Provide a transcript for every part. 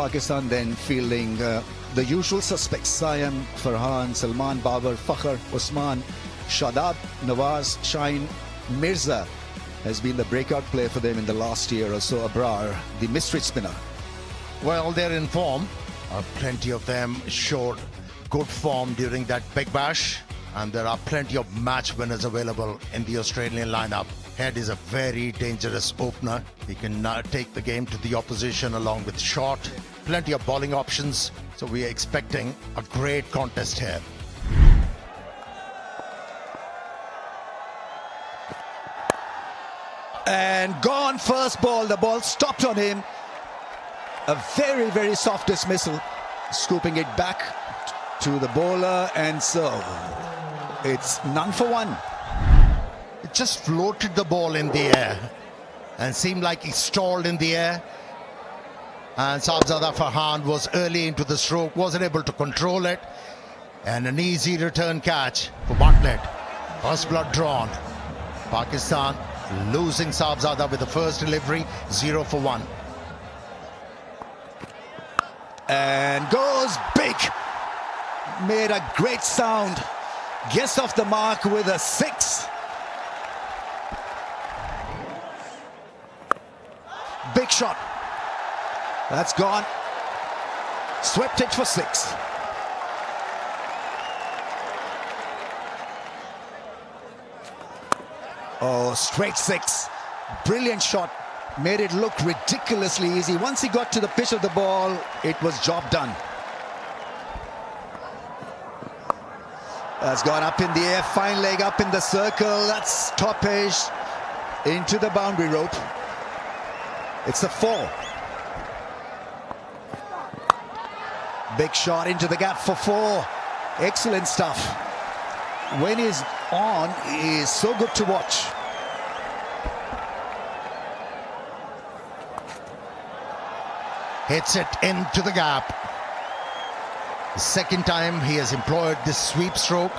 Pakistan then fielding the usual suspects: Saim, Farhan, Salman, Babar, Fakhr, Usman, Shadab, Nawaz, Shaheen, Mirza has been the breakout player for them in the last year or so. Abrar, the mystery spinner. Well, they're in form. Plenty of them showed good form during that Big Bash, and there are plenty of match winners available in the Australian lineup. Head is a very dangerous opener. He can take the game to the opposition along with short. Plenty of bowling options, so we are expecting a great contest here. And gone first ball. The ball stopped on him. A very, very soft dismissal. Scooping it back to the bowler, and so it's none for one. It just floated the ball in the air and seemed like he stalled in the air. And Sahibzada Farhan was early into the stroke, wasn't able to control it. And an easy return catch for Bartlett. First blood drawn. Pakistan losing Sahibzada with the first delivery, 0 for 1. And goes big. Made a great sound. Gets off the mark with a 6. Big shot. That's gone. Swept it for 6. Oh, straight 6. Brilliant shot. Made it look ridiculously easy. Once he got to the pitch of the ball, it was job done. That's gone up in the air. Fine leg up in the circle. That's top edge into the boundary rope. It's a 4. Big shot into the gap for 4. Excellent stuff. When he's on, he is so good to watch. Hits it into the gap. The second time he has employed this sweep stroke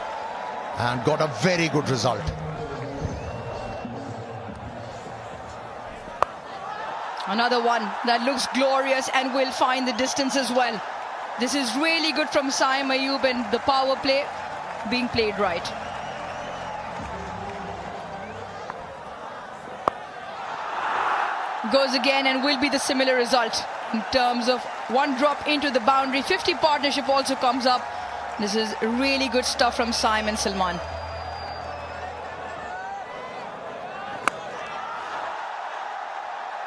and got a very good result. Another one that looks glorious and will find the distance as well. This is really good from Saim Ayub, and the power play being played right. Goes again and will be the similar result in terms of one drop into the boundary. 50 partnership also comes up. This is really good stuff from Saim and Salman.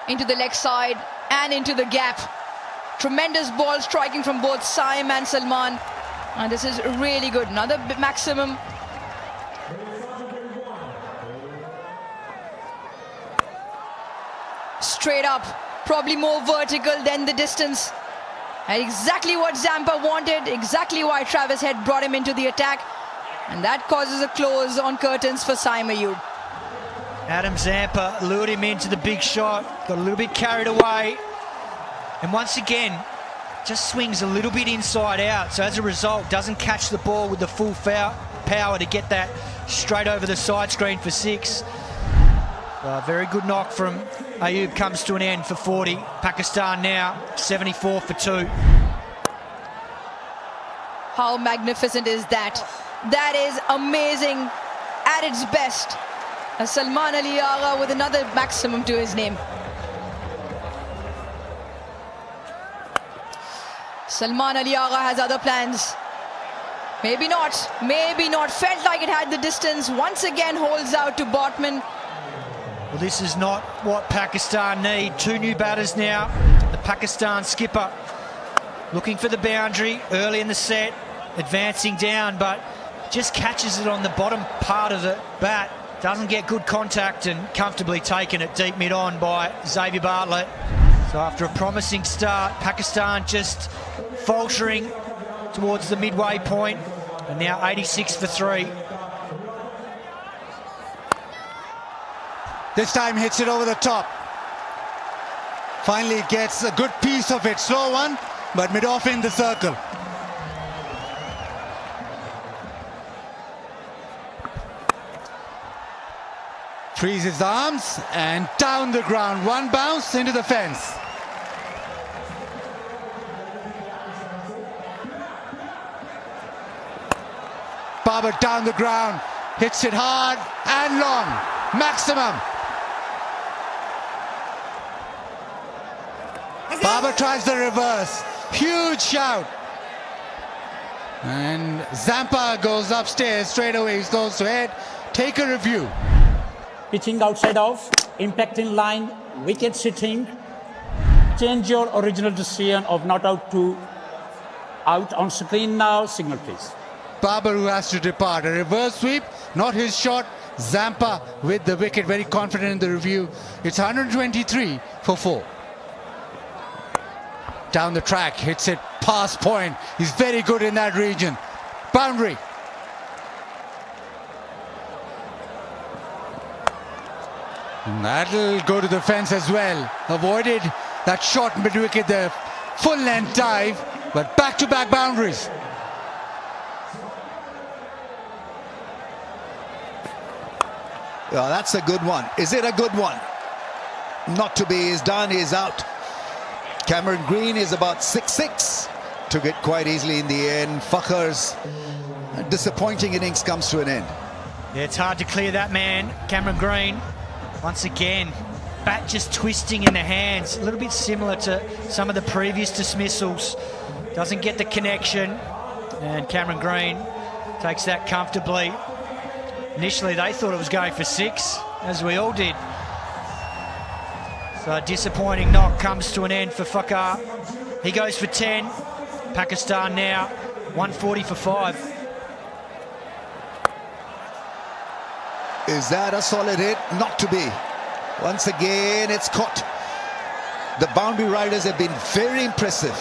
Into the leg side and into the gap. Tremendous ball striking from both Saim and Salman. And this is really good. Another maximum. Straight up, probably more vertical than the distance. And exactly what Zampa wanted, exactly why Travis Head brought him into the attack. And that causes a close on curtains for Saim Ayub. Adam Zampa lured him into the big shot, got a little bit carried away, and once again just swings a little bit inside out, so as a result doesn't catch the ball with the full power to get that straight over the side screen for 6. Very good knock from Ayub comes to an end for 40. Pakistan now 74 for 2. How magnificent is that? That is amazing at its best. Salman Ali Agha with another maximum to his name. Salman Ali Agha has other plans. Maybe not, maybe not. Felt like it had the distance. Once again holds out to Botman. Well, this is not what Pakistan need. 2 new batters now. The Pakistan skipper looking for the boundary early in the set, advancing down, but just catches it on the bottom part of the bat. Doesn't get good contact and comfortably taken at deep mid-on by Xavier Bartlett. So after a promising start, Pakistan just faltering towards the midway point, and now 86 for 3. This time hits it over the top. Finally gets a good piece of it. Slow one, but mid-off in the circle. Frees his arms and down the ground. One bounce into the fence. Babar down the ground, hits it hard and long, maximum. Babar tries the reverse, huge shout. And Zampa goes upstairs straight away, he goes to head, take a review. Pitching outside off, impact in line, wicket sitting. Change your original decision of not out to out on screen now. Signal please. Babar who has to depart. A reverse sweep, not his shot. Zampa with the wicket, very confident in the review. It's 123 for 4. Down the track, hits it past point. He's very good in that region. Boundary. And that'll go to the fence as well. Avoided that short mid-wicket, the full-length dive, but back-to-back boundaries. Yeah, that's a good one. Is it a good one? Not to be. He's done. He's out. Cameron Green is about 6-6. Took it quite easily in the end. Fakhar's disappointing innings comes to an end. Yeah, it's hard to clear that man. Cameron Green, once again, bat just twisting in the hands. A little bit similar to some of the previous dismissals. Doesn't get the connection. And Cameron Green takes that comfortably. Initially, they thought it was going for 6, as we all did. So a disappointing knock comes to an end for Fakhar. He goes for 10. Pakistan now 140 for 5. Is that a solid hit? Not to be. Once again, it's caught. The boundary riders have been very impressive.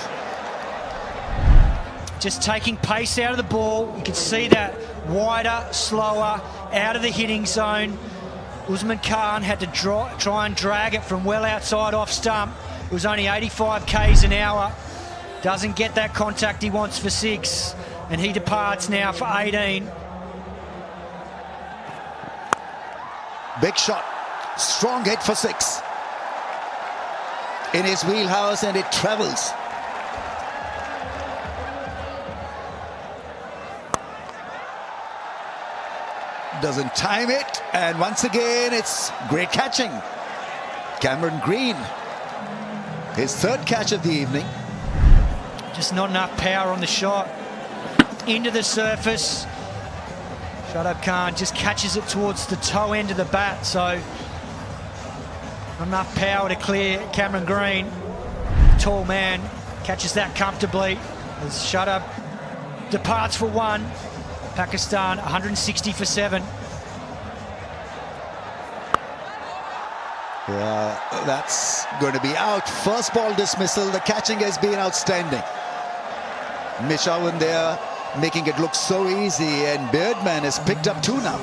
Just taking pace out of the ball. You can see that wider, slower, out of the hitting zone. Usman Khan had to try and drag it from well outside off stump. It was only 85 k's an hour. Doesn't get that contact he wants for 6. And he departs now for 18. Big shot. Strong hit for 6. In his wheelhouse, and it travels. Doesn't time it, and once again it's great catching. Cameron Green, his 3rd catch of the evening. Just not enough power on the shot. Into the surface. Shadab Khan just catches it towards the toe end of the bat, so not enough power to clear Cameron Green. Tall man catches that comfortably as Shadab departs for 1. Pakistan 160 for 7. Yeah, that's going to be out. First ball dismissal. The catching has been outstanding. Mishawan there making it look so easy, and Beardman has picked up 2 now.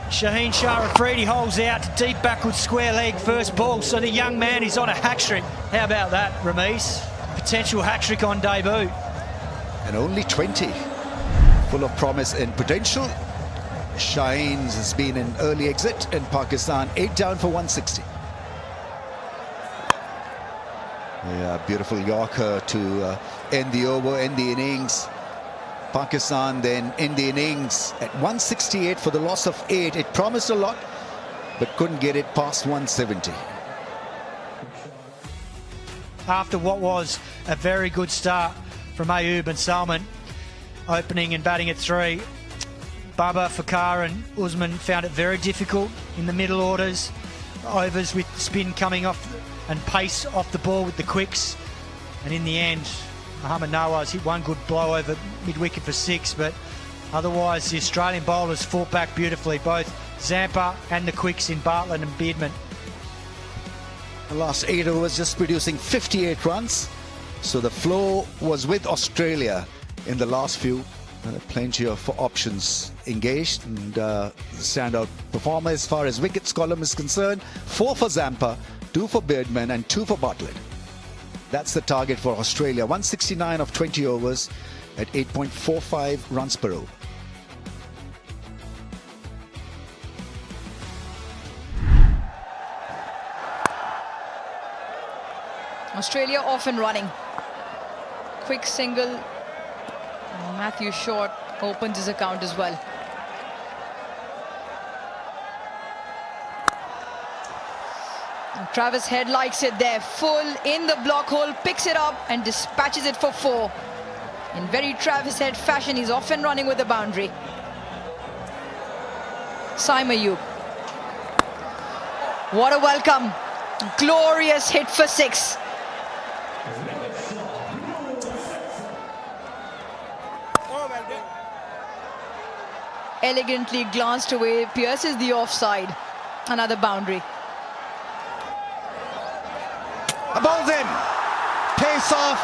Shaheen Shah Afridi holds out to deep backward square leg first ball, so the young man is on a hat-trick. How about that, Ramesh? Potential hat-trick on debut. And only 20. Full of promise and potential. Shaheen's has been an early exit in Pakistan. 8 down for 160. Yeah, beautiful Yorker to end the over, end the innings. Pakistan then end the innings at 168 for the loss of 8. It promised a lot, but couldn't get it past 170. After what was a very good start from Ayub and Salman, opening and batting at 3, Babar, Fakhar and Usman found it very difficult in the middle orders. Overs with spin coming off and pace off the ball with the quicks. And in the end, Mohammad Nawaz hit one good blow over mid-wicket for 6, but otherwise the Australian bowlers fought back beautifully, both Zampa and the quicks in Bartlett and Beardman. The last 8 overs just producing 58 runs. So the flow was with Australia in the last few. Plenty of options engaged, and standout performer as far as wickets column is concerned. 4 for Zampa, 2 for Beardman and 2 for Bartlett. That's the target for Australia. 169 of 20 overs at 8.45 runs per over. Australia off and running. Quick single. Matthew Short opens his account as well. And Travis Head likes it there, full in the block hole, picks it up and dispatches it for 4. In very Travis Head fashion, he's often running with the boundary. Saim Ayub. What a welcome. Glorious hit for 6. Elegantly glanced away, pierces the offside. Another boundary. A ball's in. Pace off.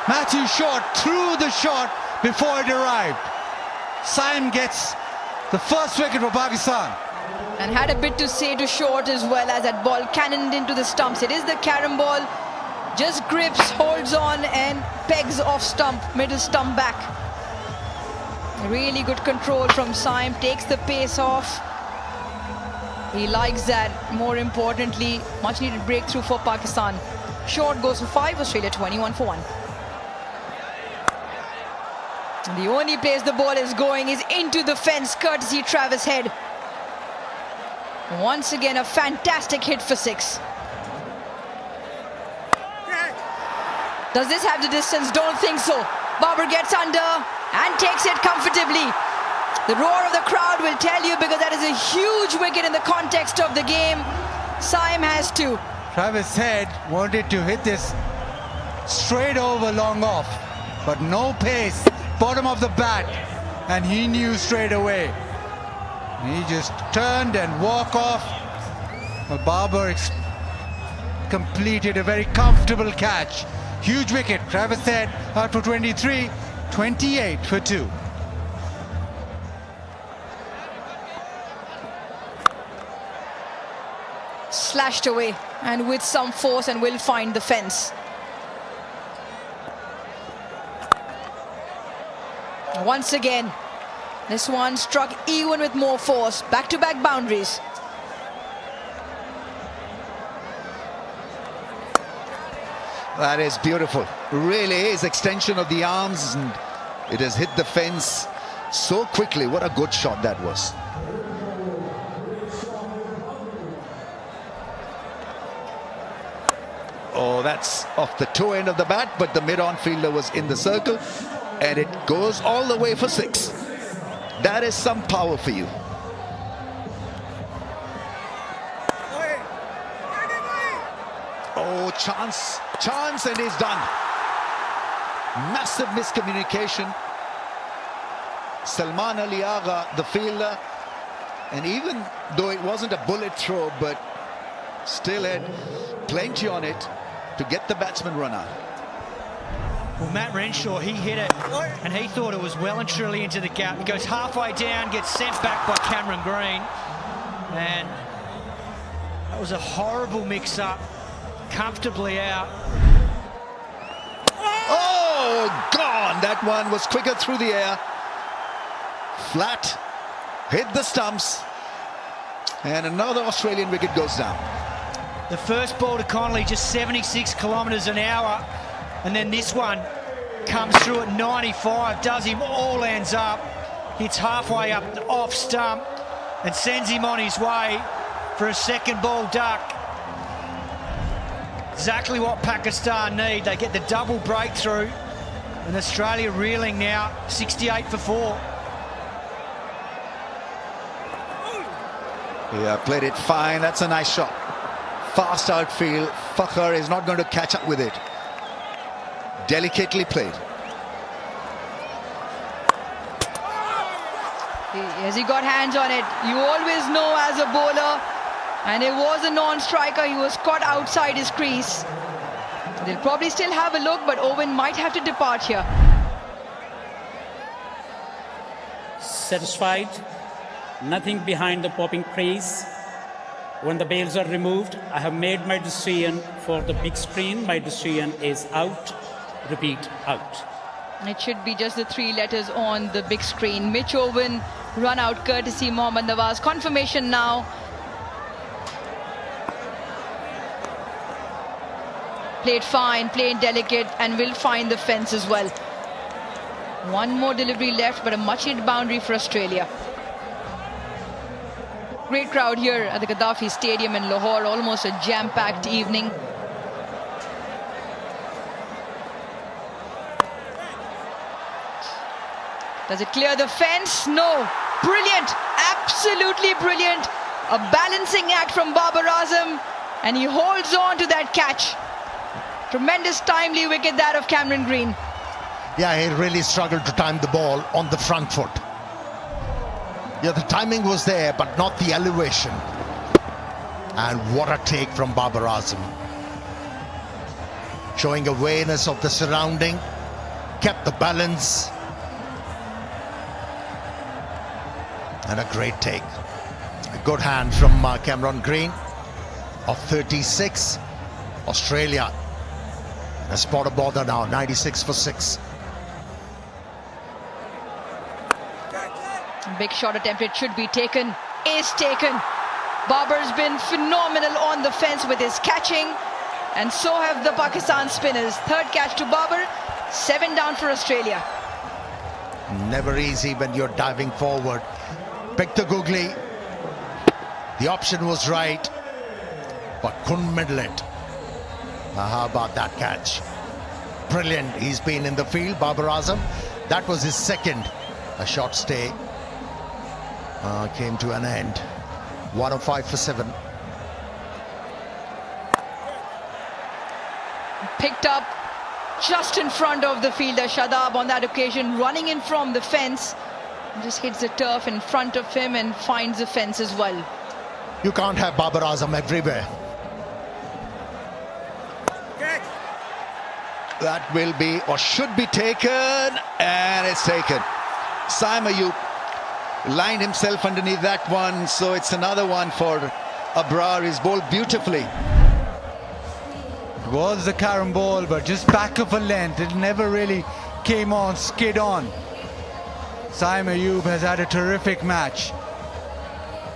Matthew Short threw the shot before it arrived. Saim gets the first wicket for Pakistan. And had a bit to say to Short as well, as that ball cannoned into the stumps. It is the carom ball. Just grips, holds on and pegs off stump, middle stump back. Really good control from Saim, takes the pace off. He likes that. More importantly, much needed breakthrough for Pakistan. Short goes for 5, Australia 21 for 1. And the only place the ball is going is into the fence, courtesy Travis Head. Once again, a fantastic hit for 6. Does this have the distance? Don't think so. Babar gets under and takes it comfortably. The roar of the crowd will tell you, because that is a huge wicket in the context of the game. Saim has 2. Travis Head wanted to hit this straight over long off, but no pace, bottom of the bat, and he knew straight away. He just turned and walked off. But Babar completed a very comfortable catch. Huge wicket. Travis Head out for 23, 28 for 2. Slashed away and with some force, and will find the fence. Once again, this one struck even with more force. Back-to-back boundaries. That is beautiful. Really is extension of the arms, and it has hit the fence so quickly. What a good shot that was. Oh, that's off the toe end of the bat, but the mid-on fielder was in the circle, and it goes all the way for 6. That is some power for you. Oh, chance, and he's done. Massive miscommunication. Salman Ali Agha, the fielder, and even though it wasn't a bullet throw, but still had plenty on it to get the batsman run out. Well, Matt Renshaw, he hit it, and he thought it was well and truly into the gap. He goes halfway down, gets sent back by Cameron Green, and that was a horrible mix-up. Comfortably out. Oh, gone! That one was quicker through the air. Flat, hit the stumps, and another Australian wicket goes down. The first ball to Connolly, just 76 kilometres an hour, and then this one comes through at 95, does him all ends up, hits halfway up the off stump, and sends him on his way for a second ball duck. Exactly what Pakistan need. They get the double breakthrough, and Australia reeling now, 68 for 4. Yeah, played it fine. That's a nice shot. Fast outfield. Fakhr is not going to catch up with it. Delicately played. As he got hands on it, you always know as a bowler, and it was a non-striker. He was caught outside his crease. They'll probably still have a look, but Owen might have to depart here. Satisfied, nothing behind the popping crease. When the bails are removed, I have made my decision for the big screen. My decision is out. Repeat, out. It should be just the 3 letters on the big screen. Mitch Owen, run out courtesy Mohammad Nawaz. Confirmation now. Played fine, played delicate, and will find the fence as well. One more delivery left, but a much needed boundary for Australia. Great crowd here at the Gaddafi Stadium in Lahore, almost a jam-packed evening. Does it clear the fence? No. Brilliant, absolutely brilliant. A balancing act from Babar Azam, and he holds on to that catch. Tremendous timely wicket that of Cameron Green. Yeah, he really struggled to time the ball on the front foot. Yeah, the timing was there, but not the elevation. And what a take from Babar Azam. Showing awareness of the surrounding, kept the balance. And a great take. A good hand from Cameron Green of 36. Australia a spot of bother now, 96 for 6. Big shot attempted, should be taken, is taken. Babar's been phenomenal on the fence with his catching, and so have the Pakistan spinners. Third catch to Babar, 7 down for Australia. Never easy when you're diving forward. Picked the googly. The option was right, but couldn't middle it. How about that catch? Brilliant. He's been in the field, Babar Azam. That was his second. A short stay came to an end. 105 for 7. Picked up just in front of the fielder Shadab on that occasion, running in from the fence. Just hits the turf in front of him and finds the fence as well. You can't have Babar Azam everywhere. That will be or should be taken, and it's taken. Saim Ayub lined himself underneath that one, so it's another one for Abrar. He's bowled beautifully. It was the carom ball, but just back of a length. It never really came on, skid on. Saim Ayub has had a terrific match.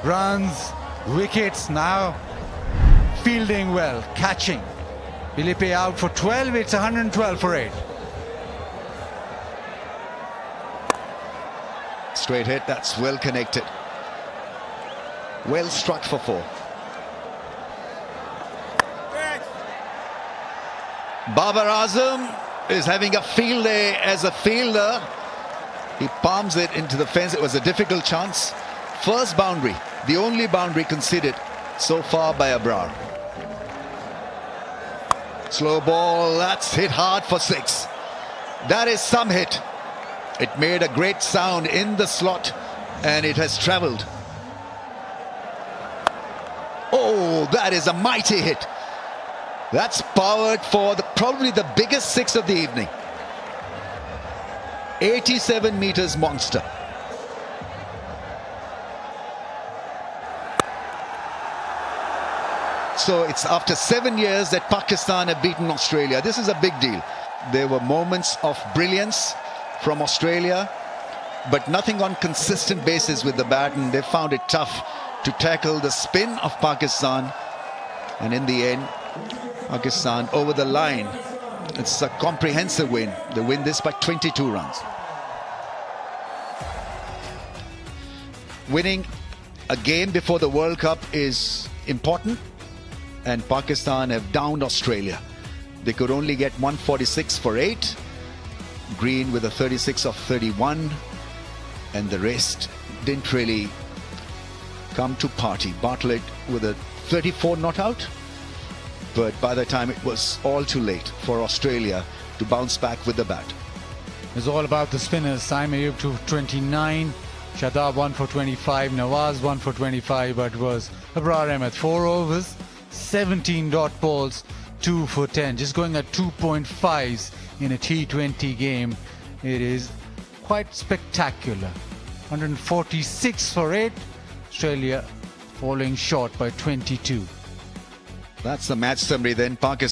Runs, wickets, now fielding well, catching. Philippe out for 12, it's 112 for 8. Straight hit, that's well connected. Well struck for 4. Babar Azam is having a field day as a fielder. He palms it into the fence. It was a difficult chance. First boundary, the only boundary conceded so far by Abrar. Slow ball, that's hit hard for 6. That is some hit. It made a great sound in the slot, and it has travelled. Oh, that is a mighty hit. That's powered for probably the biggest 6 of the evening. 87 meters monster. So it's after 7 years that Pakistan have beaten Australia. This is a big deal. There were moments of brilliance from Australia, but nothing on consistent basis with the bat, and they found it tough to tackle the spin of Pakistan. And in the end, Pakistan over the line. It's a comprehensive win. They win this by 22 runs. Winning a game before the World Cup is important, and Pakistan have downed Australia. They could only get 146 for 8. Green with a 36 of 31, and the rest didn't really come to party. Bartlett with a 34 not out, but by the time it was all too late for Australia to bounce back with the bat. It's all about the spinners. Saim Ayub to 29, Shadab 1 for 25, Nawaz 1 for 25, but it was Abrar Ahmed 4 overs, 17 dot balls, 2 for 10, just going at 2.5s in a T20 game. It is quite spectacular. 146 for 8, Australia falling short by 22. That's the match summary then. Pakistan